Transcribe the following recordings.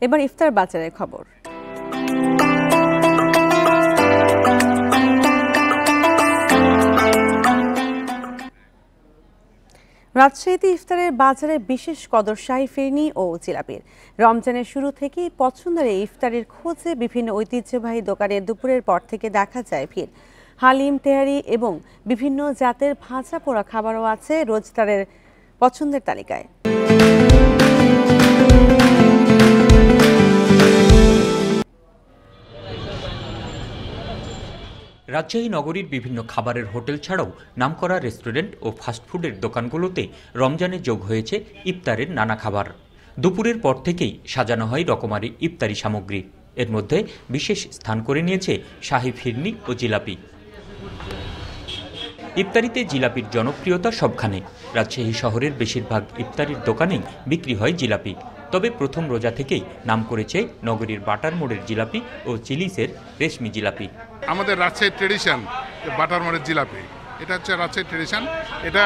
এবার ইফতার বাজারের খবর। রাজশাহীতে ইফতারের বাজারে বিশেষ কদর শাহী ফিরনি ও জিলাপির। রমজানের শুরু থেকেই পছন্দের এই ইফতারের খোঁজে বিভিন্ন ঐতিহ্যবাহী দোকানে দুপুরের পর থেকে দেখা যায় ভিড়। হালিম, তেহারি এবং বিভিন্ন জাতের ভাজা পোড়া খাবারও আছে রোজদারের পছন্দের তালিকায়। রাজশাহী নগরীর বিভিন্ন খাবারের হোটেল ছাড়াও নামকরা রেস্টুরেন্ট ও ফাস্টফুডের দোকানগুলোতে রমজানে যোগ হয়েছে ইফতারের নানা খাবার। দুপুরের পর থেকেই সাজানো হয় রকমারি ইফতারি সামগ্রী। এর মধ্যে বিশেষ স্থান করে নিয়েছে শাহী ফিরনি ও জিলাপি। ইফতারিতে জিলাপির জনপ্রিয়তা সবখানে। রাজশাহী শহরের বেশিরভাগ ইফতারির দোকানেই বিক্রি হয় জিলাপি। তবে প্রথম রোজা থেকেই নাম করেছে নগরীর বাটার মোড়ের জিলাপি ও চিলিসের রেশমি জিলাপি। আমাদের রাজশাহীর ট্রেডিশন বাটার মোড়ের জিলাপি, এটা হচ্ছে রাজশাহীর ট্রেডিশন। এটা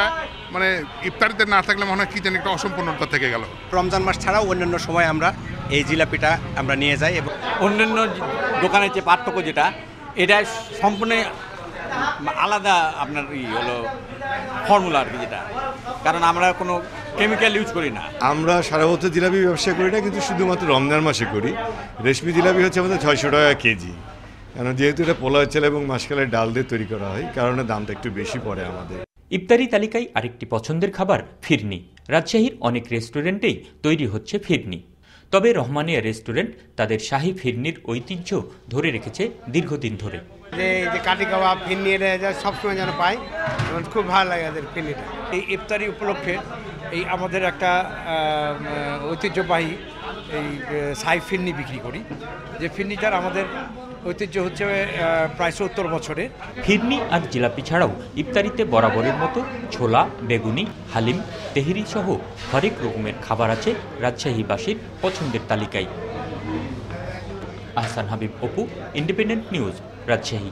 মানে ইফতারিতে না থাকলে মনে হয় কি যেন একটা অসম্পূর্ণতা থেকে গেল। রমজান মাস ছাড়াও অন্যান্য সময় আমরা এই জিলাপিটা আমরা নিয়ে যাই এবং অন্যান্য দোকানের যে পার্থক্য যেটা, এটা সম্পূর্ণ আলাদা আপনার হলো ফর্মুলা আর কি, যেটা কারণ আমরা কোনো কেমিক্যাল ইউজ করি না। আমরা সারা বছর জিলাপি ব্যবসা করি না, কিন্তু শুধুমাত্র রমজান মাসে করি। রেশমি জিলাপি হচ্ছে আমাদের 600 টাকা কেজি, কারণ যেহেতু এটা পোলাও চাল এবং মাসকালের ডাল দিয়ে তৈরি করা হয়, কারণে দামটা একটু বেশি পড়ে আমাদের। ইফতারি তালিকায় আরেকটি পছন্দের খাবার ফিরনি। রাজশাহীর অনেক রেস্টুরেন্টেই তৈরি হচ্ছে ফিরনি। তবে রহমানিয়া রেস্টুরেন্ট তাদের শাহী ফিরনির ঐতিহ্য ধরে রেখেছে দীর্ঘদিন ধরে। যে কাঠি কাবাব ফিরনি সবসময় যেন পাই, খুব ভালো লাগে এদের ফিরনিটা। এই ইফতারি উপলক্ষে এই আমাদের একটা ঐতিহ্যবাহী এই শাহী ফিরনি বিক্রি করি, যে ফিরনিটার আমাদের ঐতিহ্য হচ্ছে প্রায় 70 বছরের। ফিরনি আর জিলাপি ছাড়াও ইফতারিতে বরাবরের মতো ছোলা, বেগুনি, হালিম, তেহেরি সহ হরেক রকমের খাবার আছে রাজশাহীবাসীর পছন্দের তালিকায়। Ahsan Habib, Apu, independent news, Rajshahi.